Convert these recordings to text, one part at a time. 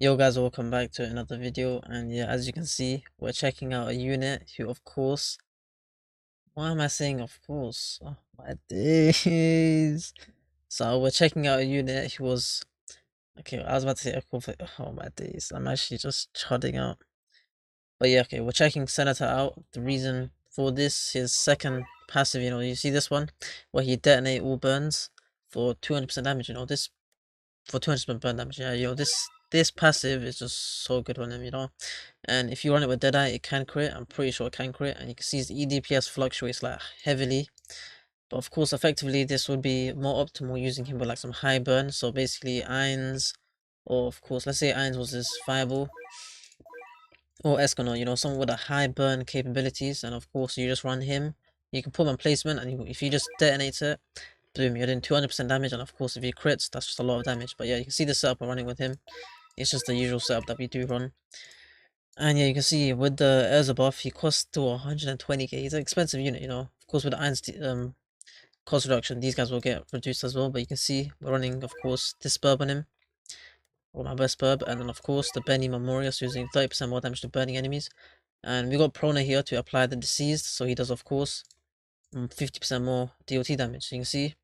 Yo guys, welcome back to another video, and yeah, as you can see, we're checking out a unit who, of course, why am I saying of course? Oh my days. So we're checking out a unit who was, okay, I was about to say a cool, oh my days, I'm actually just chudding out. But yeah, okay, we're checking Senator out. The reason for this, his second passive, you see this one, where he detonate all burns for 200% damage, this for 200% burn damage. Yeah, this passive is just so good on him. And if you run it with Deadeye, it can crit. I'm pretty sure it can crit. And you can see his EDPS fluctuates like heavily. But of course, effectively, this would be more optimal using him with like some high burn. So basically, Irons, or of course, let's say Irons was his Fireball, or Escanor, someone with a high burn capabilities. And of course, you just run him. You can put him on placement, and if you just detonate it, boom, you're doing 200% damage. And of course, if you crits, that's just a lot of damage. But yeah, you can see the setup I'm running with him. It's just the usual setup that we do run. And yeah, you can see with the Urza buff, he costs to 120k. He's an expensive unit, Of course, with the Iron's cost reduction, these guys will get reduced as well. But you can see we're running, of course, this burb on him, or my best burb, and then of course the Benny Memoria, so using 30% more damage to burning enemies. And we got Prona here to apply the deceased, so he does, of course, 50% more DOT damage. So you can see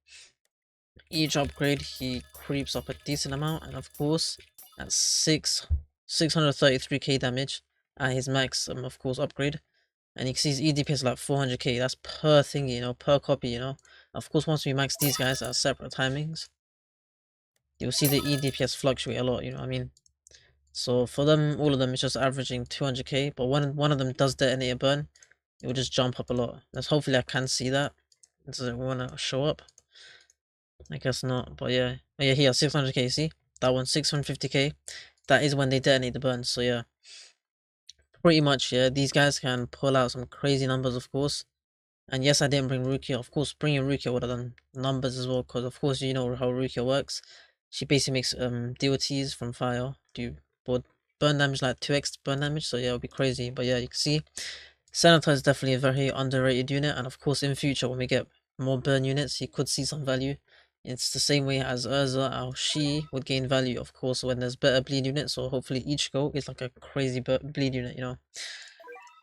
each upgrade he creeps up a decent amount, and of course at 633k damage at his max of course upgrade. And you can see his EDP is like 400k. That's per thingy, per copy. Of course, once we max these guys at separate timings, you'll see the EDPS fluctuate a lot, you know what I mean? So for them, all of them, it's just averaging 200k, but one of them does detonate a burn, it will just jump up a lot. Let's hopefully I can see that. Does it want to show up? I guess not, but yeah. Oh yeah, here, 600k, see? That one, 650k. That is when they detonate the burn, so yeah. Pretty much, yeah, these guys can pull out some crazy numbers, of course. And yes, I didn't bring Rukia. Of course, bringing Rukia would have done numbers as well, because of course you know how Rukia works. She basically makes DOTs from fire do burn damage like 2x burn damage, so yeah, it'll be crazy. But yeah, you can see Senator is definitely a very underrated unit, and of course in future when we get more burn units, you could see some value. It's the same way as Urza or She would gain value, of course, when there's better bleed units, so hopefully each go is like a crazy bleed unit.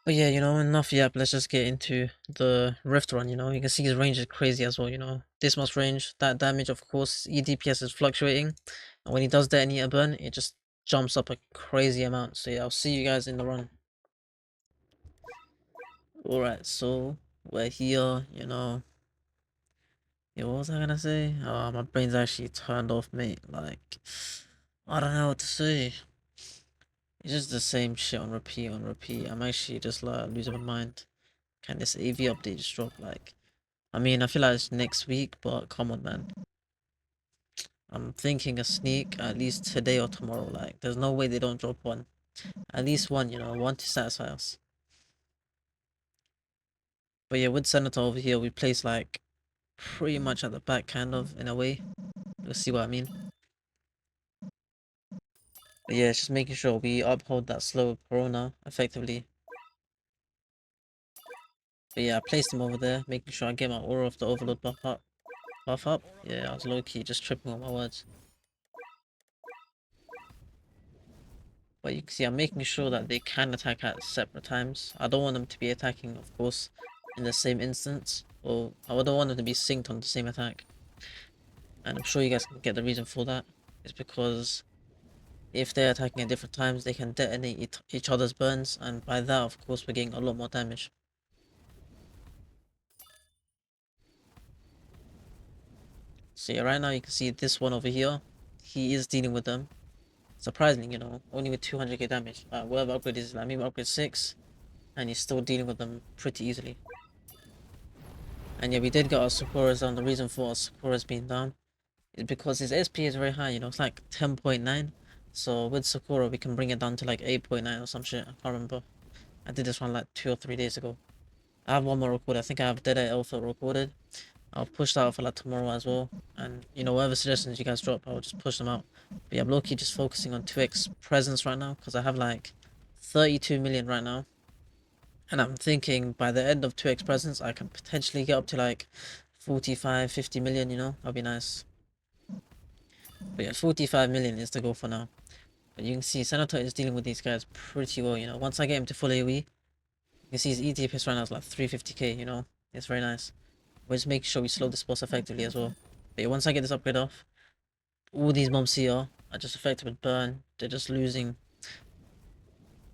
But yeah, enough yap, let's just get into the Rift run, you can see his range is crazy as well. This much range, that damage, of course, EDPS is fluctuating, and when he does detonate a burn, it just jumps up a crazy amount. So yeah, I'll see you guys in the run. Alright, so we're here. Yeah, what was I gonna say? Oh, my brain's actually turned off, mate. Like, I don't know what to say. It's just the same shit on repeat, on repeat. I'm actually just like losing my mind. Can this AV update just drop? Like, I mean, I feel like it's next week, but come on, man. I'm thinking a sneak at least today or tomorrow. Like, there's no way they don't drop one. At least one, one to satisfy us. But yeah, with Senator over here, we place like pretty much at the back, kind of, in a way. You'll see what I mean. But yeah, it's just making sure we uphold that slow Corona effectively. But yeah, I placed him over there, making sure I get my aura of the Overload buff up. Yeah, I was low-key just tripping on my words. But you can see I'm making sure that they can attack at separate times. I don't want them to be attacking, of course, in the same instance. Or I don't want them to be synced on the same attack. And I'm sure you guys can get the reason for that. It's because if they're attacking at different times, they can detonate each other's burns. And by that, of course, we're getting a lot more damage. So yeah, right now you can see this one over here. He is dealing with them. Surprisingly, only with 200k damage. Whatever upgrade is, like maybe upgrade 6. And he's still dealing with them pretty easily. And yeah, we did get our Sakuras down. The reason for our Sakuras being down is because his SP is very high, it's like 10.9. So with Sakura, we can bring it down to like 8.9 or some shit. I can't remember. I did this one like 2 or 3 days ago. I have one more recorded. I think I have Dead Alpha recorded. I'll push that out for like tomorrow as well. And whatever suggestions you guys drop, I'll just push them out. But yeah, I'm low-key just focusing on 2x presence right now because I have like 32 million right now. And I'm thinking by the end of 2x presence, I can potentially get up to like 45, 50 million, that'd be nice. But yeah, 45 million is the goal for now. But you can see Senator is dealing with these guys pretty well, you know. Once I get him to full AoE, you can see his EDPS right now is like 350k, you know. It's very nice. We're just making sure we slow this boss effectively as well. But yeah, once I get this upgrade off, all these mobs here are just affected with burn. They're just losing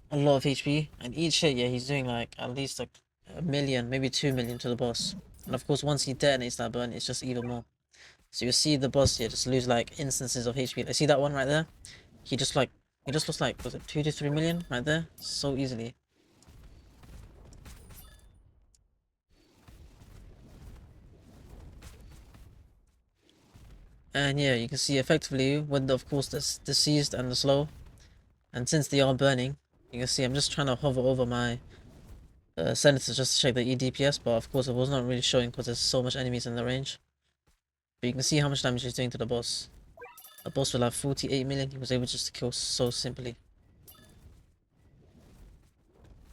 a lot of HP. And each hit, yeah, he's doing like at least like a million, maybe 2 million to the boss. And of course, once he detonates that burn, it's just even more. So you see the boss here just lose like instances of HP. Like, see that one right there? He just lost like, was it 2 to 3 million right there? So easily. And yeah, you can see effectively with of course the seized and the slow. And since they are burning, you can see I'm just trying to hover over my senators just to check the EDPS, but of course it was not really showing because there's so much enemies in the range. But you can see how much damage he's doing to the boss. A boss with like 48 million, he was able just to kill so simply.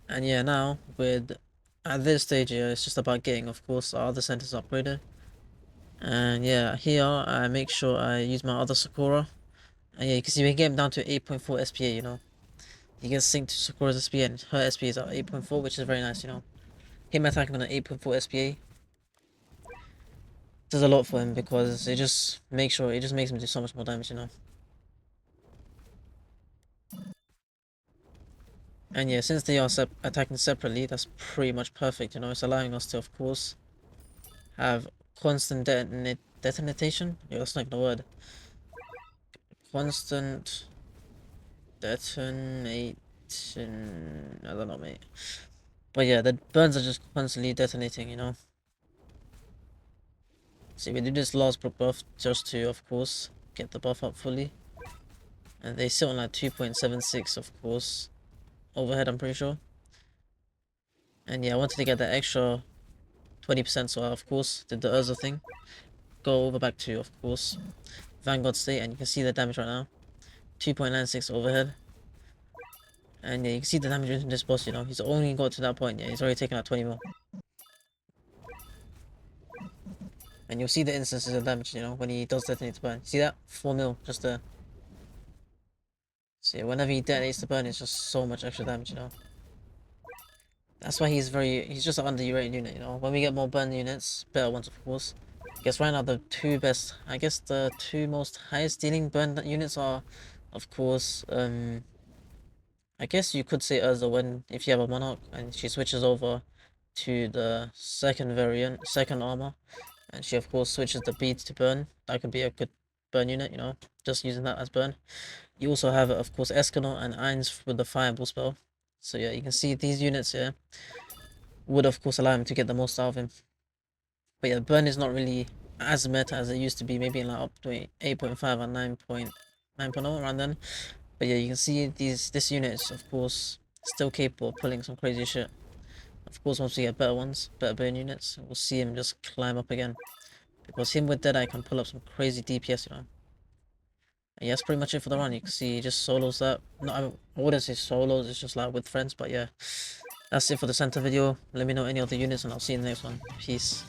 And yeah, now with at this stage here, it's just about getting, of course, our other centers upgraded. And yeah, here I make sure I use my other Sakura. And yeah, you can see we can get him down to 8.4 SPA, you know. He gets synced to Sakura's SPA and her SPA is at 8.4, which is very nice, you know. Him attacking on an 8.4 SPA does a lot for him because it just makes him do so much more damage, you know. And yeah, since they are attacking separately, that's pretty much perfect, you know. It's allowing us to, of course, have constant detonation. Yeah, that's not even a word. Constant detonation. I don't know, mate. But yeah, the burns are just constantly detonating, you know. See, we do this last block buff just to, of course, get the buff up fully. And they sit on like 2.76, of course, overhead, I'm pretty sure. And yeah, I wanted to get that extra 20%, so I, of course, did the Urza thing. Go over back to, of course, Vanguard state, and you can see the damage right now. 2.96 overhead. And yeah, you can see the damage in this boss, you know. He's only got to that point, yeah, he's already taken out 20 mil. And you'll see the instances of damage, you know, when he does detonate the burn. See that? 4 mil, just there. So yeah, whenever he detonates the burn, it's just so much extra damage, you know. That's why he's just an underrated unit, you know. When we get more burn units, better ones of course. I guess right now the two best, I guess the two most highest dealing burn units are, of course, I guess you could say Urza when, if you have a Monarch and she switches over to the second variant, second armor, and she of course switches the beads to burn. That could be a good burn unit, you know, just using that as burn. You also have, of course, Escanor and Ainz with the Fireball spell. So yeah, you can see these units here would of course allow him to get the most out of him. But yeah, burn is not really as meta as it used to be, maybe in like up to 8.5 and 9.9.0 around then. But yeah, you can see this unit is of course still capable of pulling some crazy shit. Of course, once we get better ones, better burn units, we'll see him just climb up again. Because him with Deadeye can pull up some crazy DPS, you know. And yeah, that's pretty much it for the run. You can see he just solos that. No, I wouldn't say solos, it's just like with friends, but yeah. That's it for the center video. Let me know any other units and I'll see you in the next one. Peace.